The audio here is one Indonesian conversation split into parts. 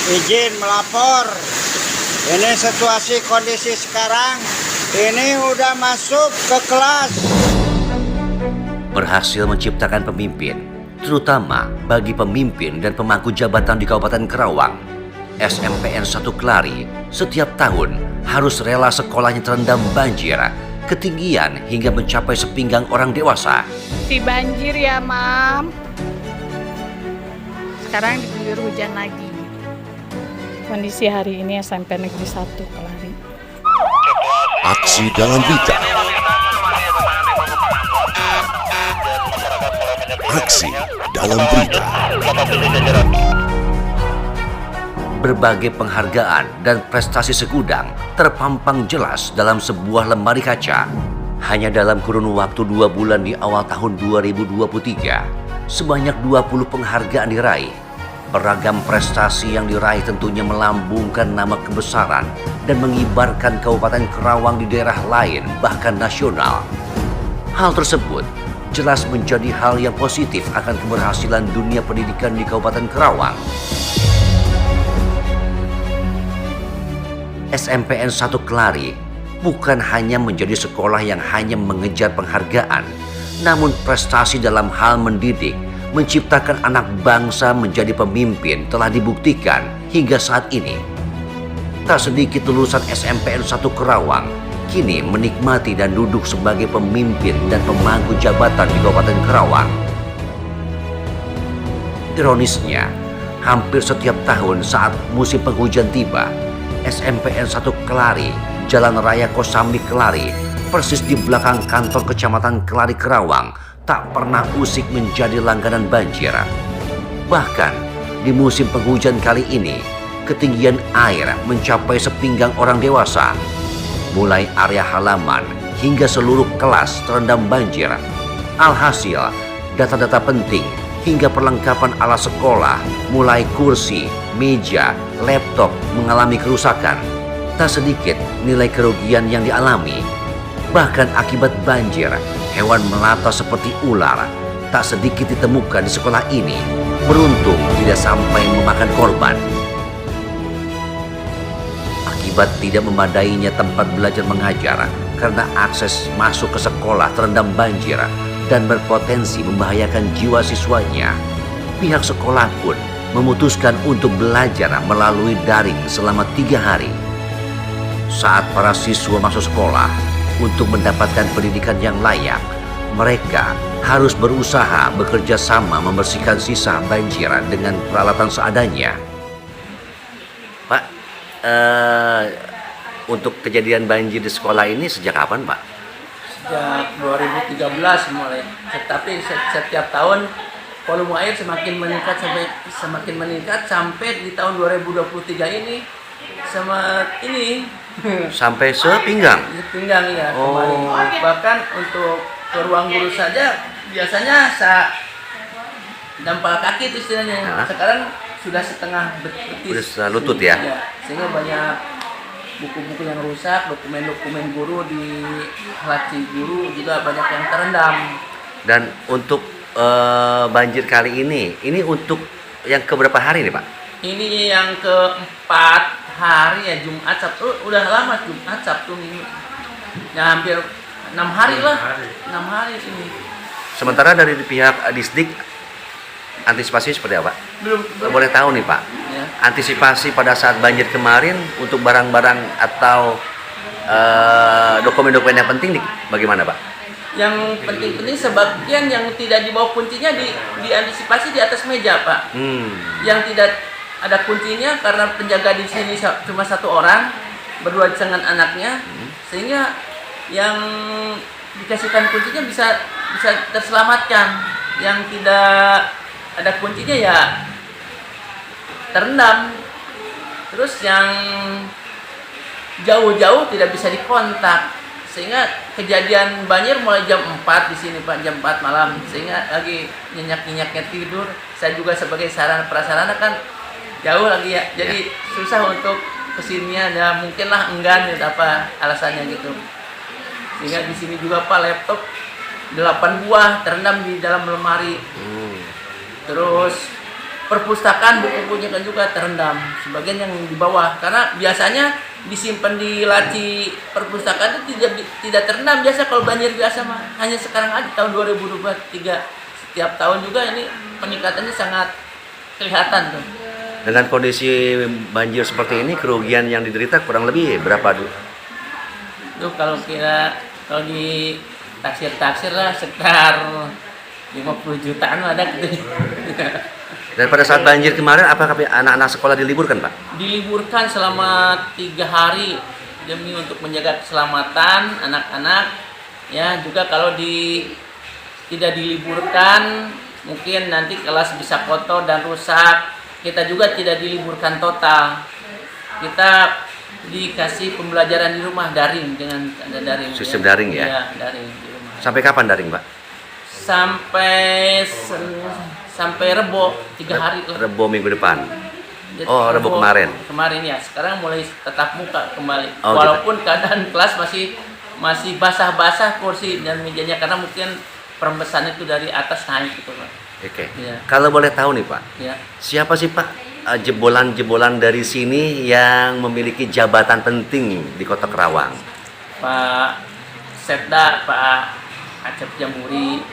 Izin melapor. Ini situasi kondisi sekarang. Ini udah masuk ke kelas. Berhasil menciptakan pemimpin, terutama bagi pemimpin dan pemangku jabatan di Kabupaten Kerawang. SMPN 1 Kelari setiap tahun harus rela sekolahnya terendam banjir, ketinggian hingga mencapai sepinggang orang dewasa. Si banjir ya, Mam. Sekarang diguyur hujan lagi. Kondisi hari ini SMP Negeri 1 Kelari. Aksi dalam berita. Aksi dalam berita. Berbagai penghargaan dan prestasi segudang terpampang jelas dalam sebuah lemari kaca. Hanya dalam kurun waktu 2 bulan di awal tahun 2023, sebanyak 20 penghargaan diraih. Beragam prestasi yang diraih tentunya melambungkan nama kebesaran dan mengibarkan Kabupaten Kerawang di daerah lain, bahkan nasional. Hal tersebut jelas menjadi hal yang positif akan keberhasilan dunia pendidikan di Kabupaten Kerawang. SMPN 1 Kelari bukan hanya menjadi sekolah yang hanya mengejar penghargaan, namun prestasi dalam hal mendidik, menciptakan anak bangsa menjadi pemimpin telah dibuktikan hingga saat ini. Tak sedikit lulusan SMPN 1 Kerawang kini menikmati dan duduk sebagai pemimpin dan pemangku jabatan di Kabupaten Kerawang. Ironisnya, hampir setiap tahun saat musim penghujan tiba, SMPN 1 Kelari, Jalan Raya Kosambi Kelari, persis di belakang kantor Kecamatan Kelari Kerawang, tak pernah usik menjadi langganan banjir. Bahkan di musim penghujan kali ini, ketinggian air mencapai sepinggang orang dewasa. Mulai area halaman hingga seluruh kelas terendam banjir. Alhasil, data-data penting hingga perlengkapan alat sekolah, mulai kursi, meja, laptop mengalami kerusakan. Tak sedikit nilai kerugian yang dialami. Bahkan akibat banjir, hewan melata seperti ular tak sedikit ditemukan di sekolah ini. Beruntung tidak sampai memakan korban. Akibat tidak memadainya tempat belajar mengajar karena akses masuk ke sekolah terendam banjir dan berpotensi membahayakan jiwa siswanya, pihak sekolah pun memutuskan untuk belajar melalui daring selama 3 hari. Saat para siswa masuk sekolah untuk mendapatkan pendidikan yang layak, mereka harus berusaha bekerja sama membersihkan sisa banjir dengan peralatan seadanya. Pak, untuk kejadian banjir di sekolah ini sejak kapan, Pak? Sejak 2013 mulai. Tetapi setiap tahun volume air semakin meningkat sampai di tahun 2023 ini Sampai sepinggang? Sepinggang ya kemarin. Bahkan untuk ke ruang guru saja biasanya dampal kaki itu istilahnya. Sekarang sudah setengah betis. Sudah lutut ya? Sehingga banyak buku-buku yang rusak, dokumen-dokumen guru di laci guru juga banyak yang terendam. Dan untuk banjir kali ini untuk yang keberapa hari nih, Pak? Ini yang keempat hari ya, Jumat Sabtu. Udah lama Jumat Sabtu Minggu. Ya hampir 6 hari lah. 6 hari ini. Sementara dari pihak Disdik antisipasi seperti apa? Belum. Boleh tahu nih, Pak? Ya. Antisipasi pada saat banjir kemarin untuk barang-barang atau dokumen-dokumen yang penting bagaimana, Pak? Yang penting-penting sebagian yang tidak dibawa kuncinya diantisipasi di atas meja, Pak. Yang tidak ada kuncinya karena penjaga di sini cuma 1 orang, berdua dengan anaknya, sehingga yang dikasihkan kuncinya bisa terselamatkan. Yang tidak ada kuncinya ya terendam. Terus yang jauh-jauh tidak bisa dikontak, sehingga kejadian banjir mulai jam 4 di sini, Pak, jam 4 malam, sehingga lagi nyenyak-nyenyaknya tidur. Saya juga sebagai sarana prasarana kan jauh lagi ya, jadi susah untuk kesininya, ya mungkinlah enggan ya, apa alasannya gitu. Sehingga di sini juga, Pak, laptop 8 buah terendam di dalam lemari. Terus perpustakaan buku-bukunya kan juga terendam, sebagian yang di bawah, karena biasanya disimpan di laci perpustakaan itu tidak terendam biasa kalau banjir biasa mah. Hanya sekarang aja tahun 2023 setiap tahun juga ini peningkatannya sangat kelihatan tuh. Dengan kondisi banjir seperti ini, kerugian yang diderita kurang lebih berapa dulu? Tuh kalau di taksir lah sekitar 50 jutaan ada gitu. Dan pada saat banjir kemarin, apakah anak-anak sekolah diliburkan, Pak? Diliburkan selama 3 hari demi untuk menjaga keselamatan anak-anak. Ya, juga kalau tidak diliburkan, mungkin nanti kelas bisa kotor dan rusak. Kita juga tidak diliburkan total. Kita dikasih pembelajaran di rumah daring dengan ada daring. Sistem daring ya? Iya, daring di rumah. Sampai kapan daring, Pak? Sampai Rebo 3 hari lah. Rebo minggu depan. Jadi Rebo kemarin. Kemarin ya. Sekarang mulai tetap muka kembali. Oh, walaupun keadaan kelas masih basah-basah kursi dan mejanya karena mungkin perempesan itu dari atas naik gitu, Pak. Oke. Ya. Kalau boleh tahu nih, Pak, Ya. siapa sih, Pak, jebolan-jebolan dari sini yang memiliki jabatan penting di Kota Kerawang? Pak Setda, Pak Acep Jamuri,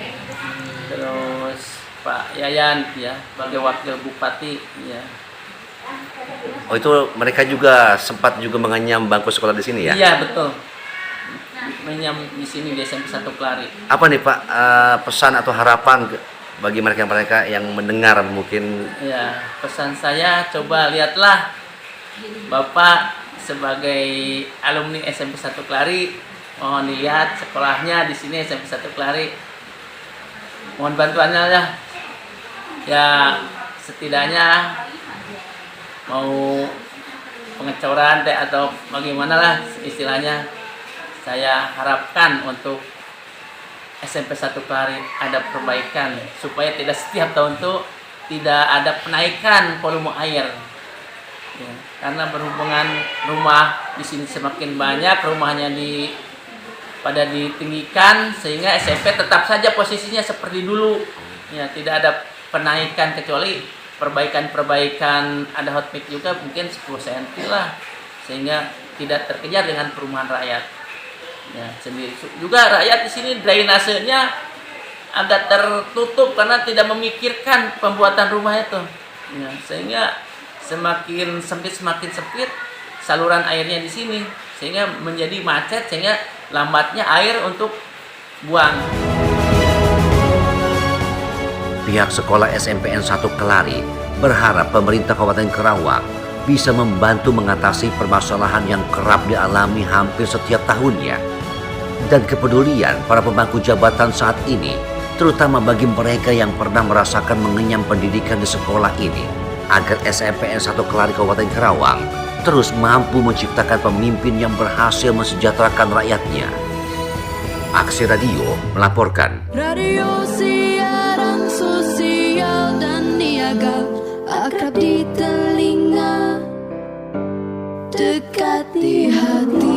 terus Pak Yayan ya sebagai wakil bupati ya. Oh, itu mereka juga sempat juga mengenyam bangku sekolah di sini ya? Iya betul. Menyam di sini di SMP 1 Kelari. Apa nih, Pak, pesan atau harapan bagi mereka yang mendengar mungkin? Ya, pesan saya coba lihatlah Bapak sebagai alumni SMP 1 Kelari, mohon dilihat sekolahnya di sini SMP 1 Kelari. Mohon bantuannya ya. Ya, setidaknya mau pengecoran atau bagaimana lah istilahnya, saya harapkan untuk SMP 1 Kelari ada perbaikan supaya tidak setiap tahun tuh tidak ada penaikan volume air ya, karena berhubungan rumah di sini semakin banyak, rumahnya pada ditinggikan sehingga SMP tetap saja posisinya seperti dulu ya, tidak ada penaikan kecuali perbaikan ada hotmix juga mungkin 10 cm lah sehingga tidak terkejar dengan perumahan rakyat ya sendiri. Juga rakyat di sini drainasenya agak tertutup karena tidak memikirkan pembuatan rumah itu ya, sehingga semakin sempit saluran airnya di sini sehingga menjadi macet sehingga lambatnya air untuk buang. Pihak sekolah SMPN 1 Kelari berharap pemerintah Kabupaten Kerawang bisa membantu mengatasi permasalahan yang kerap dialami hampir setiap tahunnya. Dan kepedulian para pemangku jabatan saat ini, terutama bagi mereka yang pernah merasakan mengenyam pendidikan di sekolah ini, agar SMPN 1 Kelari Kabupaten Kerawang terus mampu menciptakan pemimpin yang berhasil mensejahterakan rakyatnya. Aksi Radio melaporkan. Radio siaran sosial dan niaga, akrab di telinga, dekat di hati.